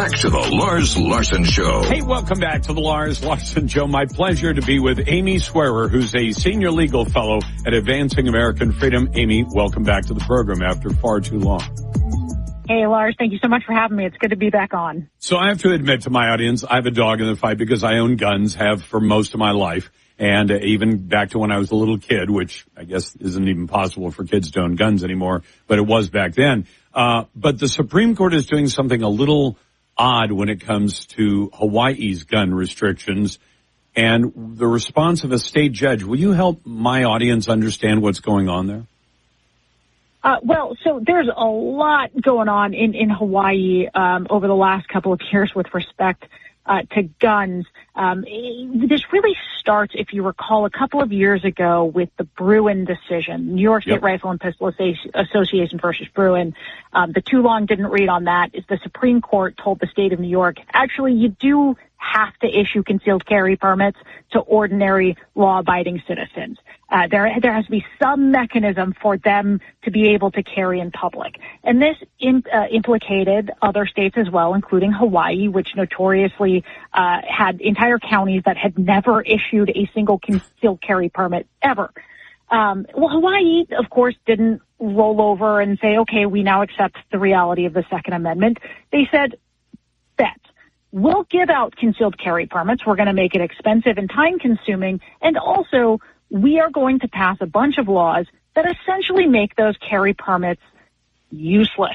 back to the Lars Larson Show. Hey, welcome back to the Lars Larson Show. My pleasure to be with Amy Swearer, who's a senior legal fellow at Advancing American Freedom. Amy, welcome back to the program after far too long. Hey, Lars, thank you so much for having me. It's good to be back on. So I have to admit to my audience, I have a dog in the fight because I own guns, have for most of my life. And even back to when I was a little kid, which I guess isn't even possible for kids to own guns anymore, but it was back then. But the Supreme Court is doing something a little odd when it comes to Hawaii's gun restrictions and the response of a state judge. Will you help my audience understand what's going on there? Well, so there's a lot going on in Hawaii over the last couple of years with respect to guns. This really starts, if you recall, a couple of years ago with the Bruin decision, New York State Rifle and Pistol Association versus Bruin. The too long didn't read on that is the Supreme Court told the state of New York, actually, you do have to issue concealed carry permits to ordinary law-abiding citizens. There has to be some mechanism for them to be able to carry in public. And this implicated other states as well, including Hawaii, which notoriously had entire counties that had never issued a single concealed carry permit ever. Well, Hawaii, of course, didn't roll over and say, okay, we now accept the reality of the Second Amendment. They said, bet. We'll give out concealed carry permits. We're going to make it expensive and time-consuming, and also we are going to pass a bunch of laws that essentially make those carry permits useless.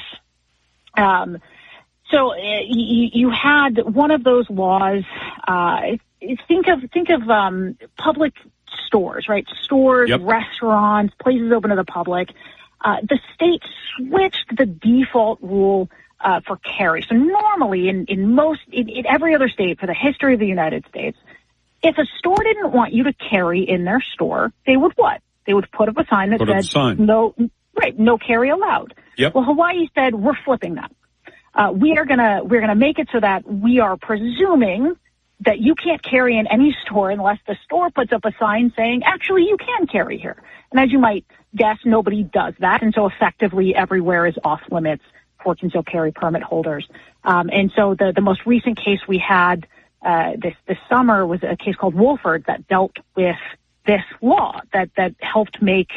So you had one of those laws. Think of public stores, right? Stores, restaurants, places open to the public. The state switched the default rule for carry. So normally in every other state for the history of the United States, if a store didn't want you to carry in their store, they would what? They would put up a sign that said, no carry allowed. Well, Hawaii said, we're flipping that. We're gonna make it so that we are presuming that you can't carry in any store unless the store puts up a sign saying, actually, you can carry here. And as you might guess, nobody does that. And so effectively everywhere is off limits for concealed carry permit holders. And so the most recent case we had this summer was a case called Wolford that dealt with this law that helped make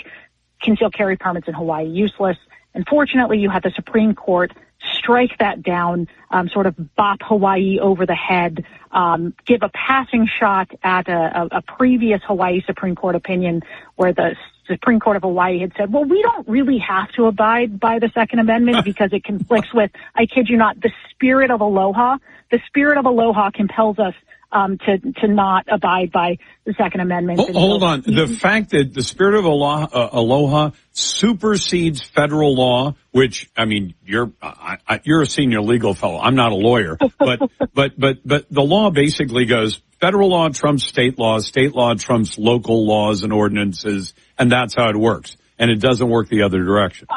concealed carry permits in Hawaii useless. Unfortunately, you had the Supreme Court strike that down, sort of bop Hawaii over the head, give a passing shot at a previous Hawaii Supreme Court opinion where the Supreme Court of Hawaii had said, well, we don't really have to abide by the Second Amendment because it conflicts with, I kid you not, the spirit of aloha. The spirit of aloha compels us to not abide by the Second Amendment. Hold on. The fact that the spirit of aloha supersedes federal law, which, I mean, you're a senior legal fellow. I'm not a lawyer, but the law basically goes, federal law trumps state law trumps local laws and ordinances, and that's how it works. And it doesn't work the other direction.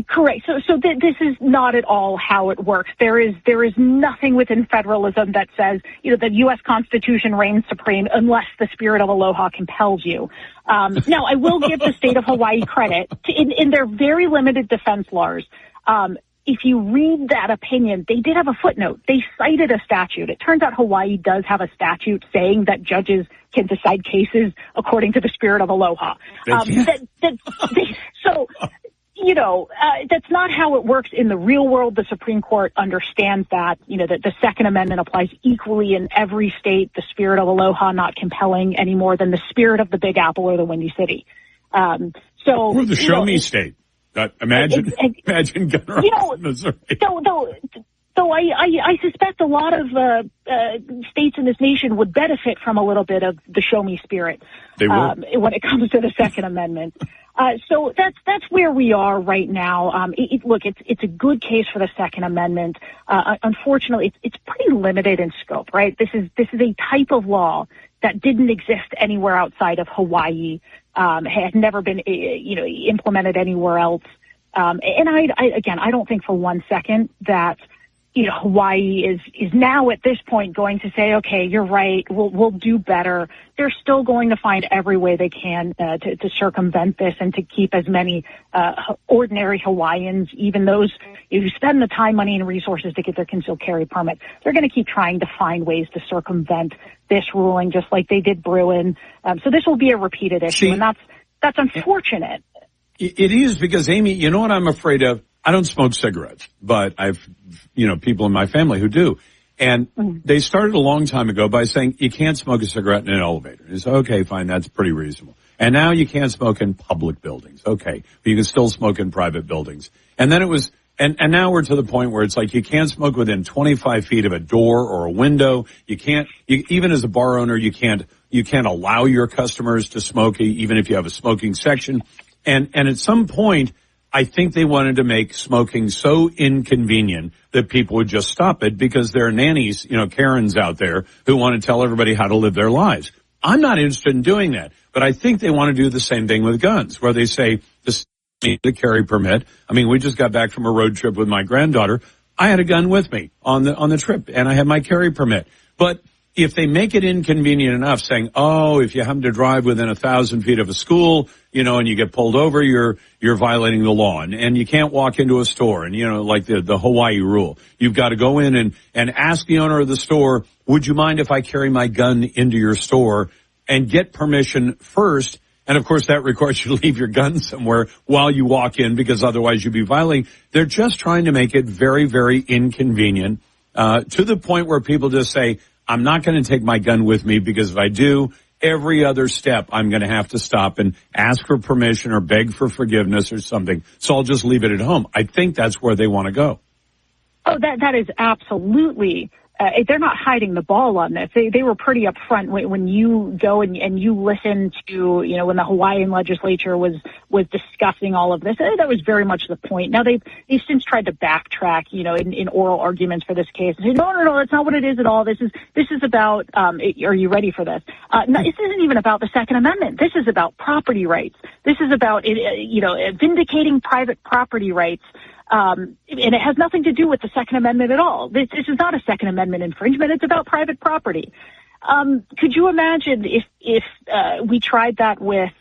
Correct. So this is not at all how it works. There is nothing within federalism that says, the U.S. Constitution reigns supreme unless the spirit of aloha compels you. Now, I will give the state of Hawaii credit in their very limited defense, Lars. If you read that opinion, they did have a footnote. They cited a statute. It turns out Hawaii does have a statute saying that judges can decide cases according to the spirit of aloha. That's not how it works in the real world. The Supreme Court understands that, that the Second Amendment applies equally in every state. The spirit of aloha not compelling any more than the spirit of the Big Apple or the Windy City. Or the Show Me State. Imagine Gunner in Missouri. So I suspect a lot of states in this nation would benefit from a little bit of the show me spirit when it comes to the Second Amendment. So that's where we are right now. It's a good case for the Second Amendment. Unfortunately, it's pretty limited in scope, right? This is a type of law that didn't exist anywhere outside of Hawaii, had never been implemented anywhere else. And I don't think for one second that Hawaii is now at this point going to say, okay, you're right, we'll do better. They're still going to find every way they can to circumvent this and to keep as many ordinary Hawaiians, even those who spend the time, money, and resources to get their concealed carry permit. They're going to keep trying to find ways to circumvent this ruling, just like they did Bruin. So this will be a repeated issue, and that's unfortunate. It is, because, Amy, you know what I'm afraid of? I don't smoke cigarettes, but I've, people in my family who do. And they started a long time ago by saying you can't smoke a cigarette in an elevator. It's okay, fine, that's pretty reasonable. And now you can't smoke in public buildings. Okay, but you can still smoke in private buildings. And then it was, and now we're to the point where it's like you can't smoke within 25 feet of a door or a window. Even as a bar owner, you can't allow your customers to smoke, even if you have a smoking section. And at some point, I think they wanted to make smoking so inconvenient that people would just stop it, because there are nannies, Karens out there who want to tell everybody how to live their lives. I'm not interested in doing that, but I think they want to do the same thing with guns, where they say this need a carry permit. I mean, we just got back from a road trip with my granddaughter. I had a gun with me on the trip, and I had my carry permit. But if they make it inconvenient enough, saying, if you happen to drive within 1,000 feet of a school, and you get pulled over, you're violating the law, and you can't walk into a store, and like the Hawaii rule, you've got to go in and ask the owner of the store, would you mind if I carry my gun into your store, and get permission first. And of course that requires you to leave your gun somewhere while you walk in, because otherwise you'd be violating. They're just trying to make it very, very inconvenient, to the point where people just say, I'm not going to take my gun with me, because if I do, every other step I'm going to have to stop and ask for permission or beg for forgiveness or something. So I'll just leave it at home. I think that's where they want to go. Oh, that is absolutely. They're not hiding the ball on this. They were pretty upfront when you go and you listen to, when the Hawaiian legislature was discussing all of this. That was very much the point. Now they've since tried to backtrack, in oral arguments for this case and say, no, that's not what it is at all. This is about, are you ready for this? No, this isn't even about the Second Amendment. This is about property rights. This is about, vindicating private property rights. And it has nothing to do with the Second Amendment at all. This is not a Second Amendment infringement. It's about private property. Could you imagine if we tried that with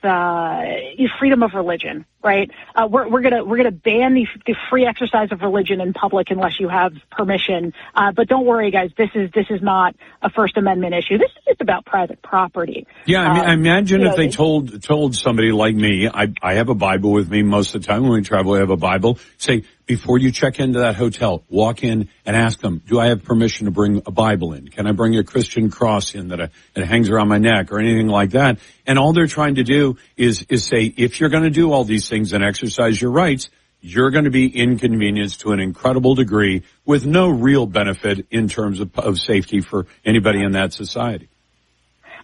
freedom of religion, right? We're gonna ban the free exercise of religion in public unless you have permission. But don't worry, guys. This is not a First Amendment issue. This is just about private property. Yeah, I imagine if they told somebody like me, I have a Bible with me most of the time when we travel. I have a Bible. Say, before you check into that hotel, walk in and ask them, do I have permission to bring a Bible in? Can I bring a Christian cross in that hangs around my neck or anything like that? And all they're trying to do is say, if you're going to do all these things and exercise your rights, you're going to be inconvenienced to an incredible degree with no real benefit in terms of safety for anybody in that society.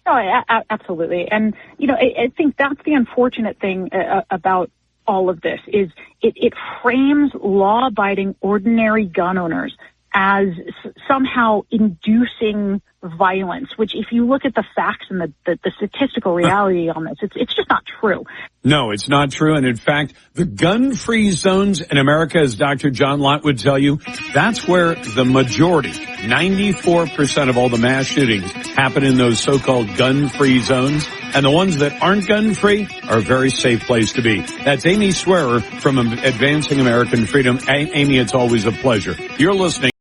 No, absolutely. And, I think that's the unfortunate thing about all of this is it frames law-abiding ordinary gun owners as somehow inducing violence, which if you look at the facts and the statistical reality on this, it's just not true. No, it's not true. And in fact, the gun-free zones in America, as Dr. John Lott would tell you, that's where the majority, 94% of all the mass shootings happen in those so-called gun-free zones. And the ones that aren't gun-free are a very safe place to be. That's Amy Swearer from Advancing American Freedom. Amy, it's always a pleasure. You're listening